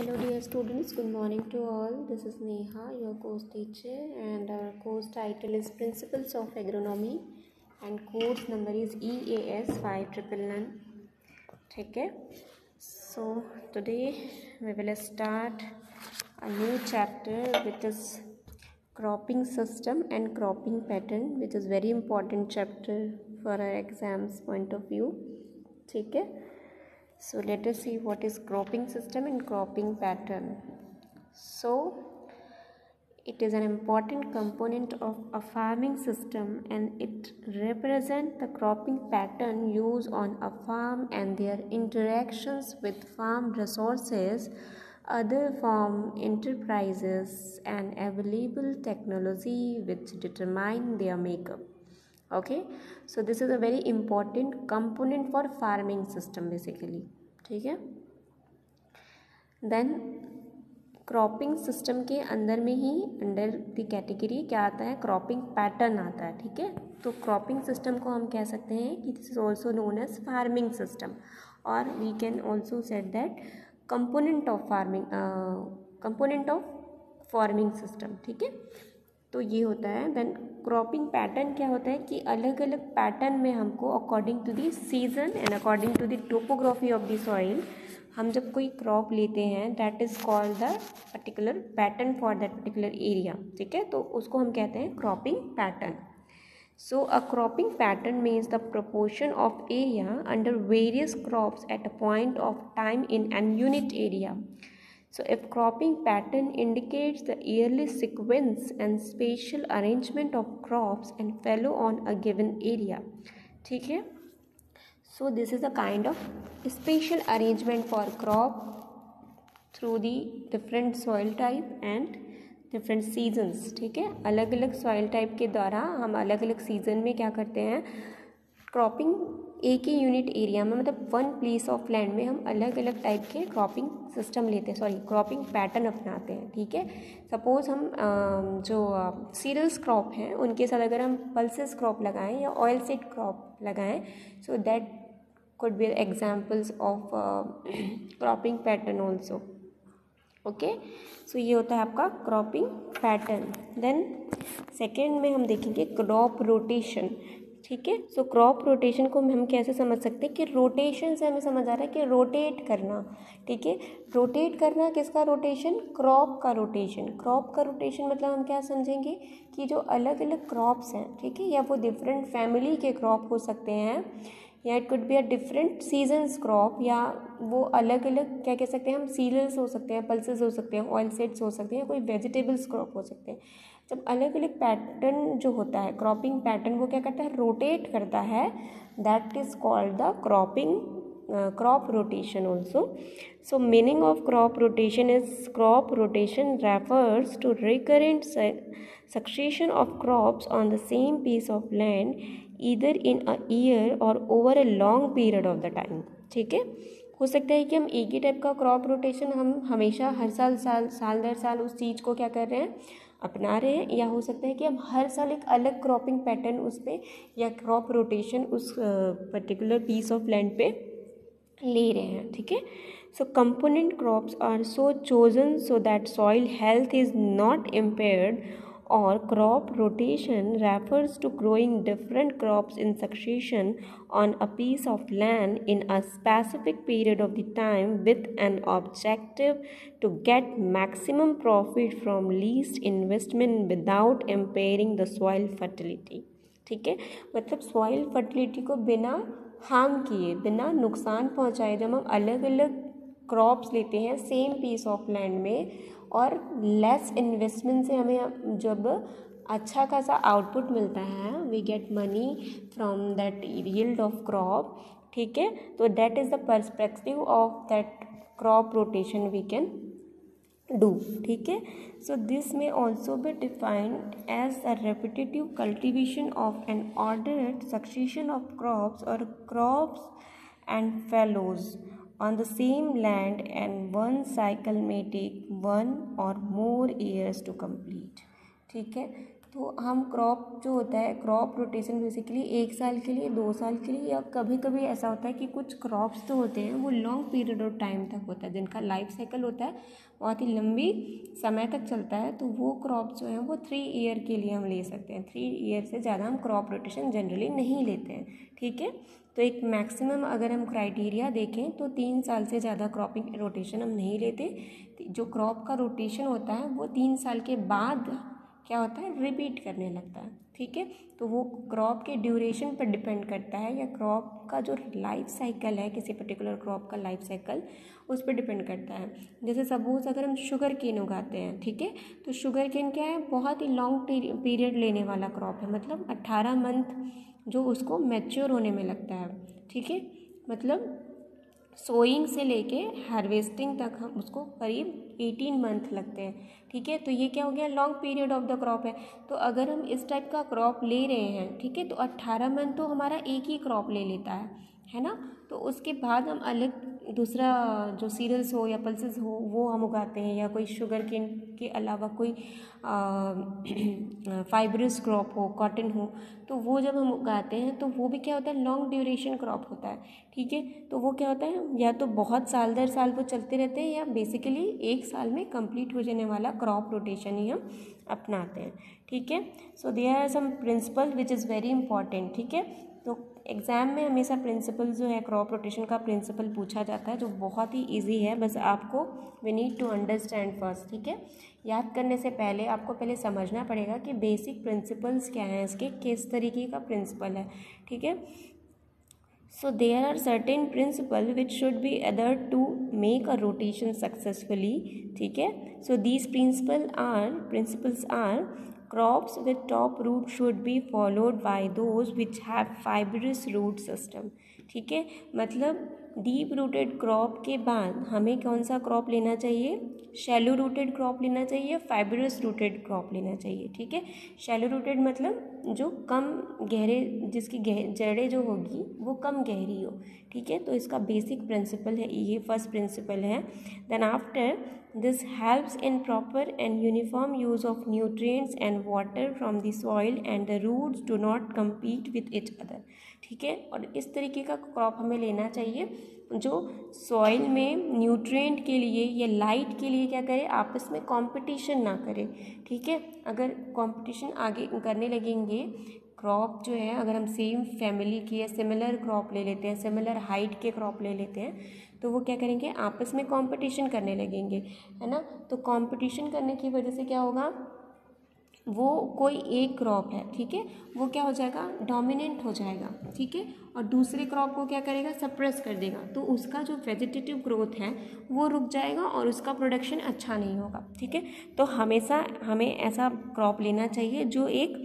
Hello dear students, good morning to all. This is Neha, your course teacher, and our course title is Principles of Agronomy and course number is EAS 5999. ठीक है. So today we will start a new chapter which is cropping system and cropping pattern, which is very important chapter for our exams point of view. ठीक है. So let us see what is cropping system and cropping pattern. So it is an important component of a farming system and it represents the cropping pattern used on a farm and their interactions with farm resources, other farm enterprises and available technology which determine their makeup. Okay, so this is a very important component for farming system basically. ठीक है. Then cropping system के अंदर में ही under the category क्या आता है, cropping pattern आता है. ठीक है. तो क्रॉपिंग सिस्टम को हम कह सकते हैं कि this is also known as farming system, और we can also set that component of farming system. ठीक है. तो ये होता है. देन क्रॉपिंग पैटर्न क्या होता है कि अलग अलग पैटर्न में हमको according to the season and according to the topography of the soil हम जब कोई क्रॉप लेते हैं that is called the particular pattern for that particular area. ठीक है. तो उसको हम कहते हैं cropping pattern. So a cropping pattern means the proportion of area under various crops at a point of time in an unit area. So if cropping pattern indicates the yearly sequence and spatial arrangement of crops and fallow on a given area. ठीक है. So this is a kind of spatial arrangement for crop through the different soil type and different seasons. ठीक है. अलग अलग soil type के द्वारा हम अलग अलग सीजन में क्या करते हैं, क्रॉपिंग एक ही यूनिट एरिया में, मतलब वन प्लेस ऑफ लैंड में हम अलग अलग टाइप के क्रॉपिंग सिस्टम लेते हैं, क्रॉपिंग पैटर्न अपनाते हैं. ठीक है. सपोज़ हम जो सीरियल्स क्रॉप हैं उनके साथ अगर हम पल्सेस क्रॉप लगाएं या ऑयल सीड क्रॉप लगाएं, so that could be examples of cropping pattern also. Okay. So ये होता है आपका क्रॉपिंग पैटर्न. देन सेकेंड में हम देखेंगे क्रॉप रोटेशन. ठीक है. सो क्रॉप रोटेशन को हम कैसे समझ सकते हैं कि रोटेशन से हमें समझ आ रहा है कि रोटेट करना. ठीक है. रोटेट करना किसका रोटेशन, क्रॉप का रोटेशन. क्रॉप का रोटेशन मतलब हम क्या समझेंगे कि जो अलग अलग क्रॉप्स हैं, ठीक है, या वो डिफरेंट फैमिली के क्रॉप हो सकते हैं, या it could be a different seasons crop, या वो अलग अलग क्या कह सकते हैं हम, सीरियल्स हो सकते हैं, पल्सेस हो सकते हैं, ऑयल सीड्स हो सकते हैं, कोई वेजिटेबल्स क्रॉप हो सकते हैं. जब अलग अलग पैटर्न जो होता है क्रॉपिंग पैटर्न वो क्या करता है, रोटेट करता है, that is called the crop rotation also. So meaning of crop rotation is crop rotation refers to recurrent succession of crops on the same piece of land either in a year or over a long period of the time. ठीक है. हो सकता है कि हम एक ही type का crop rotation हम हमेशा हर साल दर साल उस चीज़ को क्या कर रहे हैं, अपना रहे हैं, या हो सकता है कि हम हर साल एक अलग क्रॉपिंग पैटर्न उस पर या क्रॉप रोटेशन उस पर्टिकुलर पीस ऑफ लैंड पे ले रहे हैं. ठीक है. So component crops are so chosen so that soil health is not impaired, or crop rotation refers to growing different crops in succession on a piece of land in a specific period of the time with an objective to get maximum profit from least investment without impairing the soil fertility. ठीक है. मतलब soil fertility को बिना harm किए, बिना नुकसान पहुंचाए जब हम अलग अलग क्रॉप्स लेते हैं सेम पीस ऑफ लैंड में और लेस इन्वेस्टमेंट से हमें जब अच्छा खासा आउटपुट मिलता है, we get money from that yield of crop. ठीक है. तो that is the perspective of that crop rotation we can do. ठीक है. So this may also be defined as a repetitive cultivation of an ordered succession of crops or crops and fallows on the same land, and one cycle may take 1 or more years to complete. ठीक है. तो हम crop जो होता है, crop rotation basically 1 साल के लिए, 2 साल के लिए, या कभी कभी ऐसा होता है कि कुछ क्रॉप्स तो होते हैं वो लॉन्ग पीरियड ऑफ टाइम तक होता है, जिनका लाइफ साइकिल होता है बहुत ही लंबी समय तक चलता है। तो वो क्रॉप जो है वो 3 ईयर के लिए हम ले सकते हैं। 3 ईयर से ज़्यादा हम क्रॉप रोटेशन जनरली नहीं लेते हैं, ठीक है। तो एक मैक्सिमम अगर हम क्राइटेरिया देखें तो 3 साल से ज़्यादा क्रॉपिंग रोटेशन हम नहीं लेते। जो क्रॉप का रोटेशन होता है वो 3 साल के बाद क्या होता है, रिपीट करने लगता है, ठीक है। तो वो क्रॉप के ड्यूरेशन पर डिपेंड करता है, या क्रॉप का जो लाइफ साइकिल है, किसी पर्टिकुलर क्रॉप का लाइफ साइकिल उस पर डिपेंड करता है। जैसे सपोज अगर हम शुगर केन उगाते हैं, ठीक है, तो शुगर केन क्या है, बहुत ही लॉन्ग पीरियड लेने वाला क्रॉप है, मतलब 18 मंथ जो उसको मैच्योर होने में लगता है, ठीक है। मतलब सोइंग से लेके हार्वेस्टिंग तक हम उसको करीब 18 मंथ लगते हैं, ठीक है। तो ये क्या हो गया, long period of the crop है। तो अगर हम इस टाइप का क्रॉप ले रहे हैं, ठीक है, तो 18 मंथ तो हमारा एक ही क्रॉप ले लेता है ना। तो उसके बाद हम अलग दूसरा जो सीरियल्स हो या पल्सेस हो वो हम उगाते हैं, या कोई शुगर केन के अलावा कोई फाइब्रस क्रॉप हो, कॉटन हो, तो वो जब हम उगाते हैं तो वो भी क्या होता है, लॉन्ग ड्यूरेशन क्रॉप होता है, ठीक है। तो वो क्या होता है, या तो बहुत साल दर साल वो चलते रहते हैं, या बेसिकली 1 साल में कंप्लीट हो जाने वाला क्रॉप रोटेशन ही हम अपनाते हैं, ठीक है। So there are some principle which is very important, ठीक है। तो एग्ज़ाम में हमेशा प्रिंसिपल जो है, क्रॉप रोटेशन का प्रिंसिपल पूछा जाता है, जो बहुत ही इजी है। बस आपको we need to understand first, ठीक है। याद करने से पहले आपको पहले समझना पड़ेगा कि बेसिक प्रिंसिपल्स क्या हैं, इसके किस तरीके का प्रिंसिपल है, ठीक है। So there are certain principles which should be adhered to make a rotation successfully, ठीक है। So these principles are crops with top root should be followed by those which have fibrous root system, ठीक है। मतलब deep rooted crop के बाद हमें कौन सा क्रॉप लेना चाहिए, शैलो रूटेड क्रॉप लेना चाहिए, फाइब्रस रूटेड क्रॉप लेना चाहिए, ठीक है। शैलो रूटेड मतलब जो कम गहरे, जिसकी जड़ें जो होगी वो कम गहरी हो, ठीक है। तो इसका बेसिक प्रिंसिपल है, ये फर्स्ट प्रिंसिपल है। Then after this helps in proper and uniform use of nutrients and water from the soil and the roots do not compete with each other, ठीक है। और इस तरीके का क्रॉप हमें लेना चाहिए जो सॉइल में न्यूट्रिएंट के लिए या लाइट के लिए क्या करे, आपस में कंपटीशन ना करे, ठीक है। अगर कंपटीशन आगे करने लगेंगे, क्रॉप जो है अगर हम सेम फैमिली की या सिमिलर क्रॉप ले लेते हैं, सिमिलर हाइट के क्रॉप ले लेते हैं, तो वो क्या करेंगे, आपस में कंपटीशन करने लगेंगे, है ना। तो कंपटीशन करने की वजह से क्या होगा, वो कोई एक क्रॉप है, ठीक है, वो क्या हो जाएगा, डोमिनेंट हो जाएगा, ठीक है, और दूसरे क्रॉप को क्या करेगा, सप्रेस कर देगा। तो उसका जो वेजिटेटिव ग्रोथ है वो रुक जाएगा और उसका प्रोडक्शन अच्छा नहीं होगा, ठीक है। तो हमेशा हमें ऐसा क्रॉप लेना चाहिए जो एक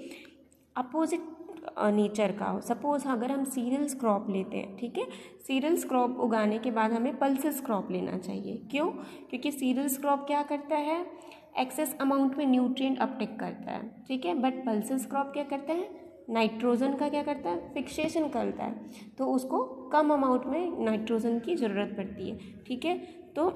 अपोजिट नेचर का हो। सपोज अगर हम सीरियल्स क्रॉप लेते हैं, ठीक है, सीरियल्स क्रॉप उगाने के बाद हमें पल्सेस क्रॉप लेना चाहिए। क्यों, क्योंकि सीरियल्स क्रॉप क्या करता है, एक्सेस अमाउंट में न्यूट्रिएंट अपटेक करता है, ठीक है। बट पल्सेस क्रॉप क्या करता है, नाइट्रोजन का क्या करता है, फिक्सेशन करता है, तो उसको कम अमाउंट में नाइट्रोजन की ज़रूरत पड़ती है, ठीक है। तो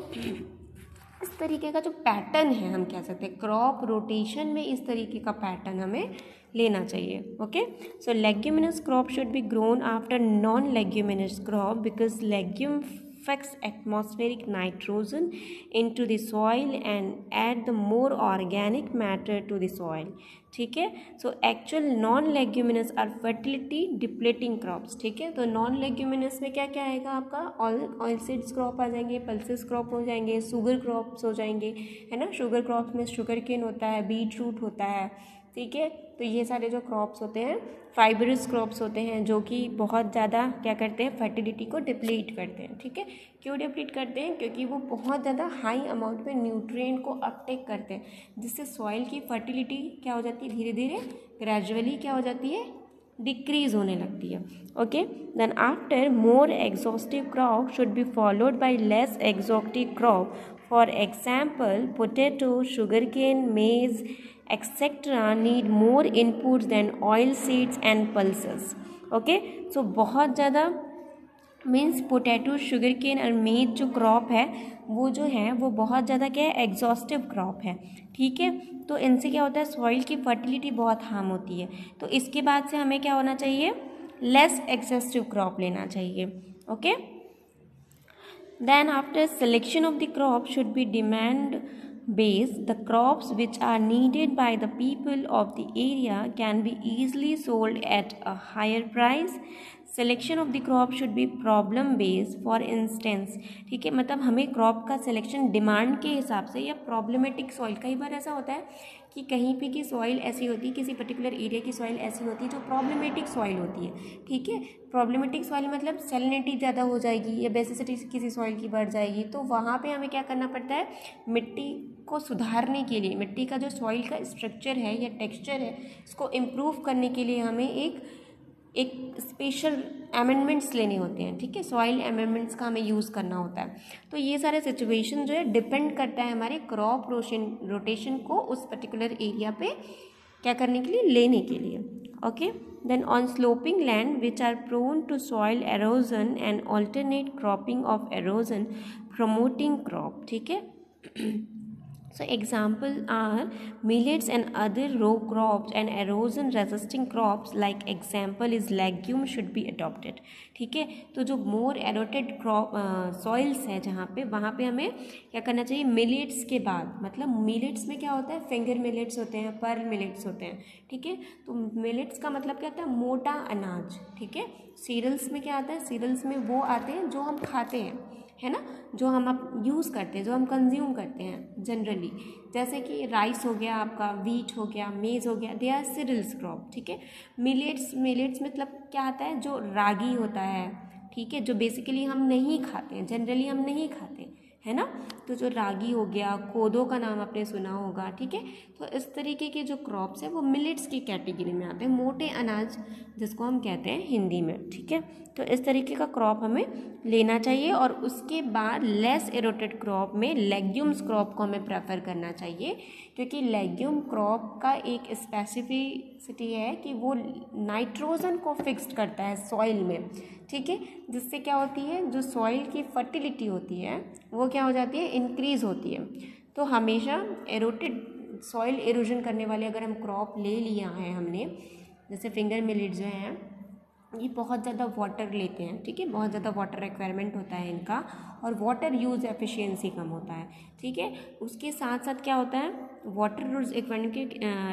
इस तरीके का जो पैटर्न है, हम कह सकते हैं क्रॉप रोटेशन में इस तरीके का पैटर्न हमें लेना चाहिए, okay. So leguminous crop should B grown after non leguminous crop because legume fix atmospheric nitrogen into the soil and add the more organic matter to the soil, ठीक है। So actual non leguminous are fertility depleting crops, ठीक है। तो non leguminous में क्या क्या आएगा आपका, ऑयल सीड्स क्रॉप आ जाएंगे, पल्सेस क्रॉप हो जाएंगे, शुगर क्रॉप्स हो जाएंगे, है ना। शुगर क्रॉप में शुगर केन होता है, बीट रूट होता है, ठीक है। तो ये सारे जो क्रॉप्स होते हैं फाइबरस क्रॉप्स होते हैं, जो कि बहुत ज़्यादा क्या करते हैं, फर्टिलिटी को डिप्लीट करते हैं, ठीक है। क्यों डिप्लीट करते हैं, क्योंकि वो बहुत ज़्यादा हाई अमाउंट में न्यूट्रिएंट को अपटेक करते हैं, जिससे सॉइल की फर्टिलिटी क्या हो जाती है, धीरे धीरे ग्रेजुअली क्या हो जाती है, डिक्रीज होने लगती है, okay. Then after more exhaustive crop should be followed by less exhaustive crop, for example potato, sugarcane, maize etc. need more inputs than oil seeds and pulses, okay. So बहुत ज़्यादा means potato, sugar cane और मेज जो crop है वो बहुत ज़्यादा क्या है, एग्जॉस्टिव क्रॉप है, ठीक है। तो इनसे क्या होता है, सॉइल की फर्टिलिटी बहुत हार्म होती है। तो इसके बाद से हमें क्या होना चाहिए, लेस एग्जॉस्टिव क्रॉप लेना चाहिए। Okay, then after selection of the crop should be demand based. The crops which are needed by the people of the area can be easily sold at a higher price. Selection of the crop should be problem based. For instance, ठीक है, मतलब हमें crop का selection demand के हिसाब से या problematic soil, कई बार ऐसा होता है कि कहीं पे की सॉइल ऐसी होती है, किसी पर्टिकुलर एरिया की सॉइल ऐसी होती है जो प्रॉब्लमेटिक सॉइल होती है, ठीक है। प्रॉब्लमेटिक सॉइल मतलब सैलिनिटी ज़्यादा हो जाएगी या बेसिसिटी किसी सॉइल की बढ़ जाएगी, तो वहाँ पे हमें क्या करना पड़ता है, मिट्टी को सुधारने के लिए, मिट्टी का जो सॉइल का स्ट्रक्चर है या टेक्सचर है, इसको इम्प्रूव करने के लिए हमें एक स्पेशल अमेंडमेंट्स लेने होते हैं, ठीक है। सॉइल अमेंडमेंट्स का हमें यूज़ करना होता है। तो ये सारे सिचुएशन जो है डिपेंड करता है हमारे क्रॉप रोटेशन को उस पर्टिकुलर एरिया पे क्या करने के लिए, लेने के लिए। Okay, then on sloping land which are prone to soil erosion and alternate cropping of erosion promoting crop, ठीक है। So examples are millets and other row crops and erosion resisting crops, like example is legume should be adopted, ठीक है। तो जो मोर aerated crop soils है जहाँ पे, वहाँ पे हमें क्या करना चाहिए, मिलेट्स के बाद, मतलब मिलेट्स में क्या होता है, फिंगर मिलेट्स होते हैं, पर्ल मिलेट्स होते हैं, ठीक है। तो मिलेट्स का मतलब क्या होता है, मोटा अनाज, ठीक है। सीरियल्स में क्या आता है, सीरियल्स में वो आते हैं जो हम खाते हैं, है ना, जो हम अब यूज़ करते हैं, जो हम कंज्यूम करते हैं जनरली, जैसे कि राइस हो गया आपका, वीट हो गया, मेज़ हो गया, दे आर सीरियल्स क्रॉप, ठीक है। मिलेट्स मतलब क्या आता है, जो रागी होता है, ठीक है, जो बेसिकली हम नहीं खाते हैं, जनरली हम नहीं खाते, है ना। तो जो रागी हो गया, कोदो का नाम आपने सुना होगा, ठीक है। तो इस तरीके के जो क्रॉप्स है वो मिलेट्स की कैटेगरी में आते हैं, मोटे अनाज जिसको हम कहते हैं हिंदी में, ठीक है। तो इस तरीके का क्रॉप हमें लेना चाहिए। और उसके बाद लेस एरोटेड क्रॉप में लेग्यूम्स क्रॉप को हमें प्रेफर करना चाहिए, क्योंकि लेग्यूम क्रॉप का एक स्पेसिफिसिटी है कि वो नाइट्रोजन को फिक्स्ड करता है सॉइल में, ठीक है, जिससे क्या होती है, जो सॉइल की फर्टिलिटी होती है वो क्या हो जाती है, इंक्रीज़ होती है। तो हमेशा एरोटेड सॉइल एरोजन करने वाले अगर हम क्रॉप ले लिया है हमने, जैसे फिंगर मिलेट जो हैं, ये बहुत ज़्यादा वाटर लेते हैं, ठीक है, बहुत ज़्यादा वाटर रिक्वायरमेंट होता है इनका, और वाटर यूज़ एफिशिएंसी कम होता है, ठीक है। उसके साथ साथ क्या होता है, वाटर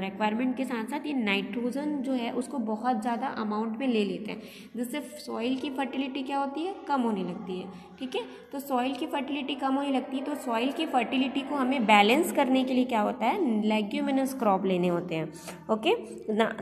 रिक्वायरमेंट के साथ साथ ये नाइट्रोजन जो है उसको बहुत ज़्यादा अमाउंट में ले लेते हैं, जिससे सॉइल की फर्टिलिटी क्या होती है, कम होने लगती है, ठीक है। तो सॉइल की फर्टिलिटी कम होने लगती है, तो सॉइल की फर्टिलिटी को हमें बैलेंस करने के लिए क्या होता है, लेग्यूमिनस क्रॉप लेने होते हैं। Okay,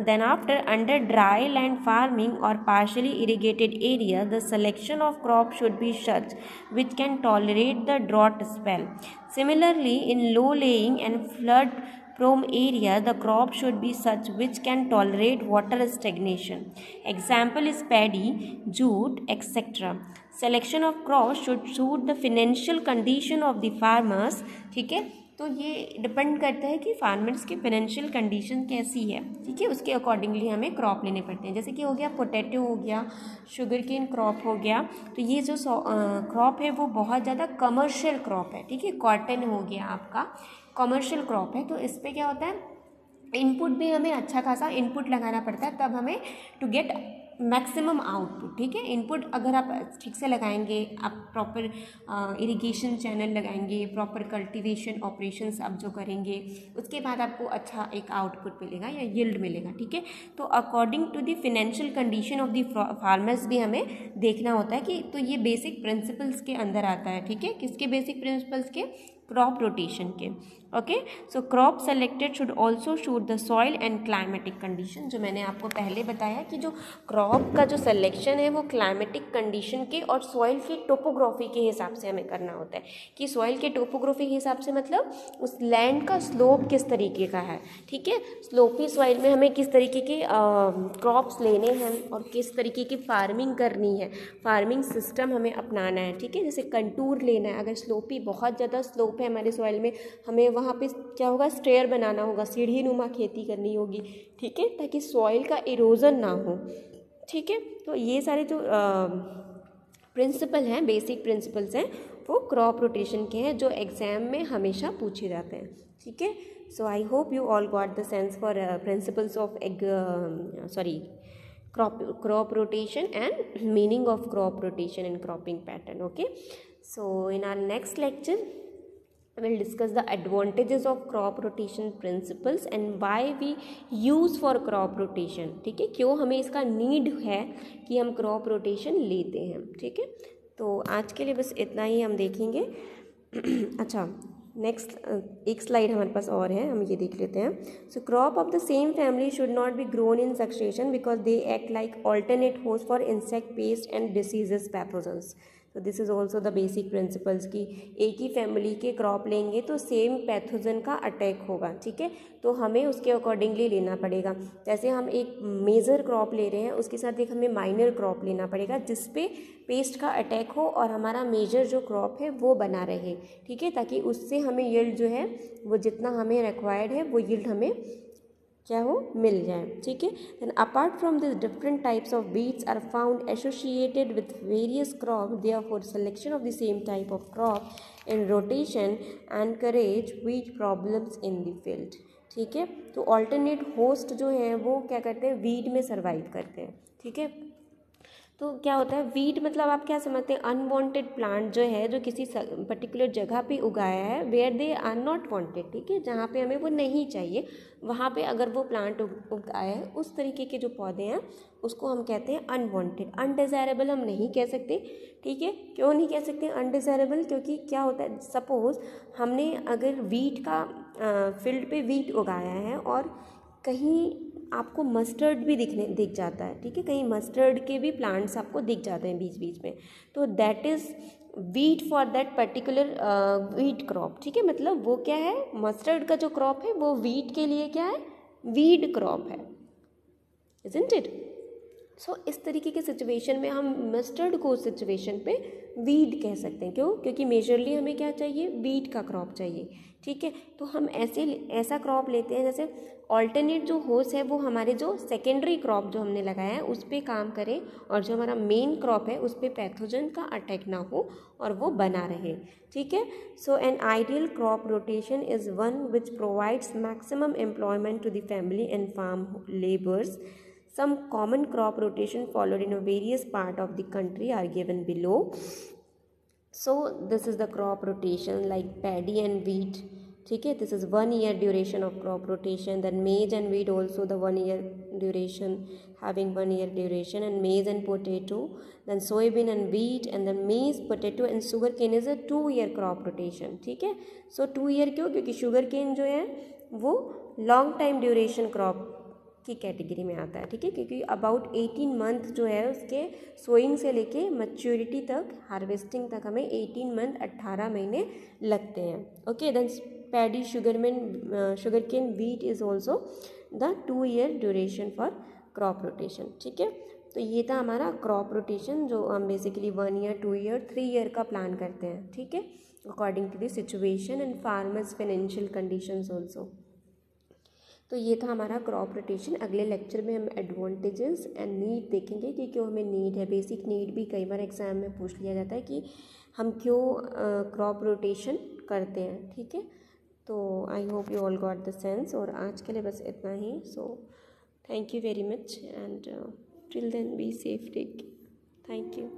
then after under dry land farming और partially irrigated area, the selection of crop should be such which can tolerate the drought spell. Similarly, in low laying and flood prone area, the crop should be such which can tolerate water stagnation. Example is paddy, jute, etc. Selection of crops should suit the financial condition of the farmers, ठीक है। तो ये depend करता है कि farmers की financial condition कैसी है, ठीक है, उसके अकॉर्डिंगली हमें क्रॉप लेने पड़ते हैं। जैसे कि हो गया पोटैटो हो गया, शुगर केन क्रॉप हो गया, तो ये जो क्रॉप है वो बहुत ज़्यादा कमर्शियल क्रॉप है, ठीक है। कॉटन हो गया आपका कमर्शियल क्रॉप है, तो इस पर क्या होता है, इनपुट भी हमें अच्छा खासा इनपुट लगाना पड़ता है, तब हमें टू गेट मैक्सिमम आउटपुट, ठीक है। इनपुट अगर आप ठीक से लगाएंगे, आप प्रॉपर इरिगेशन चैनल लगाएंगे, प्रॉपर कल्टीवेशन ऑपरेशंस आप जो करेंगे, उसके बाद आपको अच्छा एक आउटपुट मिलेगा या यील्ड मिलेगा, ठीक है। तो according to the financial condition of the farmers भी हमें देखना होता है कि, तो ये बेसिक प्रिंसिपल्स के अंदर आता है, ठीक है। किसके बेसिक प्रिंसिपल्स के, क्रॉप रोटेशन के। Okay, so crop selected should also shoot the soil and climatic condition, जो मैंने आपको पहले बताया कि जो क्रॉप का जो सिलेक्शन है वो क्लाइमेटिक कंडीशन के और सॉइल की टोपोग्राफी के हिसाब से हमें करना होता है, कि सॉइल के टोपोग्राफी के हिसाब से मतलब उस लैंड का स्लोप किस तरीके का है, ठीक है। स्लोपी सॉइल में हमें किस तरीके के क्रॉप्स लेने हैं और किस तरीके की फार्मिंग करनी है, फार्मिंग सिस्टम हमें अपनाना है, ठीक है। जैसे कंटूर लेना है, अगर स्लोपी बहुत ज़्यादा स्लोप है हमारे सॉइल में, हमें वहाँ पे क्या होगा, स्टेयर बनाना होगा, सीढ़ी नुमा खेती करनी होगी, ठीक है, ताकि सॉइल का इरोजन ना हो, ठीक है। तो ये सारे जो प्रिंसिपल हैं, बेसिक प्रिंसिपल्स हैं, वो क्रॉप रोटेशन के हैं जो एग्जाम में हमेशा पूछे जाते हैं, ठीक है। So I hope you all got the sense for principles of crop rotation and meaning of crop rotation and cropping pattern. Okay, so in our next lecture we'll discuss the advantages of crop rotation principles and why we use for crop rotation. ठीक है, क्यों हमें इसका need है कि हम crop rotation लेते हैं, ठीक है। तो आज के लिए बस इतना ही हम देखेंगे। अच्छा, नेक्स्ट एक स्लाइड हमारे पास और है, हम ये देख लेते हैं। So crop of the same family should not be grown in succession because they act like alternate host for insect pest and diseases pathogens. तो this is also the basic principles कि एक ही फैमिली के crop लेंगे तो same pathogen का attack होगा, ठीक है। तो हमें उसके अकॉर्डिंगली लेना पड़ेगा। जैसे हम एक मेजर क्रॉप ले रहे हैं, उसके साथ एक हमें माइनर क्रॉप लेना पड़ेगा जिसपे पेस्ट का अटैक हो और हमारा मेजर जो क्रॉप है वो बना रहे, ठीक है, ताकि उससे हमें यील्ड जो है वो जितना हमें रिक्वायर्ड है वो यील्ड हमें क्या हो मिल जाए, ठीक है। Then apart from this different types of weeds are found associated with various crop, therefore selection of the same type of crop in rotation encourage weed problems in the field, ठीक है। तो alternate host जो है वो क्या करते हैं, weed में सर्वाइव करते हैं, ठीक है। तो क्या होता है वीड मतलब आप क्या समझते हैं, अनवांटेड प्लांट जो है जो किसी पर्टिकुलर जगह पे उगाया है where they are not wanted, ठीक है, जहाँ पे हमें वो नहीं चाहिए वहाँ पे अगर वो प्लांट उगाया है उस तरीके के जो पौधे हैं उसको हम कहते हैं अनवांटेड। अनडिज़ायरेबल हम नहीं कह सकते, ठीक है। क्यों नहीं कह सकते अनडिज़ायरेबल, क्योंकि क्या होता है सपोज़ हमने अगर वीट का फील्ड पे वीट उगाया है और कहीं आपको मस्टर्ड भी दिख जाता है, ठीक है, कहीं मस्टर्ड के भी प्लांट्स आपको दिख जाते हैं बीच बीच में, तो that is wheat for that particular wheat crop, ठीक है। मतलब वो क्या है, मस्टर्ड का जो क्रॉप है वो वीट के लिए क्या है, वीड क्रॉप है, इजंट इट। सो इस तरीके के सिचुएशन में हम मस्टर्ड को सिचुएशन पे वीड कह सकते हैं। क्यों, क्योंकि मेजरली हमें क्या चाहिए, वीट का क्रॉप चाहिए, ठीक है। तो हम ऐसा क्रॉप लेते हैं जैसे ऑल्टरनेट जो होस्ट है वो हमारे जो सेकेंडरी क्रॉप जो हमने लगाया है उस पर काम करें और जो हमारा मेन क्रॉप है उस पर पैथोजन का अटैक ना हो और वो बना रहे, ठीक है। So an ideal crop rotation is one which provides maximum employment to the family and farm labours. Some common crop rotation followed in a various part of the country are given below. So this is the crop rotation like paddy and wheat, ठीक है, this is 1 year duration of crop rotation. Then maize and wheat also the 1 year duration, having 1 year duration, and maize and potato, then soybean and wheat, and then maize, potato and sugarcane is a 2 year crop rotation, ठीक है। So 2 year क्यों, क्योंकि sugarcane जो है वो long time duration crop की category में आता है, ठीक है, क्योंकि अबाउट 18 मंथ जो है उसके सोइंग से लेके मैच्योरिटी तक, हार्वेस्टिंग तक हमें 18 मंथ 18 महीने लगते हैं, okay. Then paddy, sugarcane, wheat is also the 2 year duration for crop rotation, ठीक है। तो ये था हमारा क्रॉप रोटेशन जो हम बेसिकली 1 year, 2 year, 3 year का प्लान करते हैं, ठीक है, according to the situation and farmers financial conditions also. तो ये था हमारा क्रॉप रोटेशन। अगले लेक्चर में हम एडवांटेजेस एंड नीड देखेंगे कि क्यों हमें नीड है। बेसिक नीड भी कई बार एग्जाम में पूछ लिया जाता है कि हम क्यों क्रॉप रोटेशन करते हैं, ठीक है। तो I hope you all got the sense, और आज के लिए बस इतना ही। So thank you very much and till then be safe, take, thank you.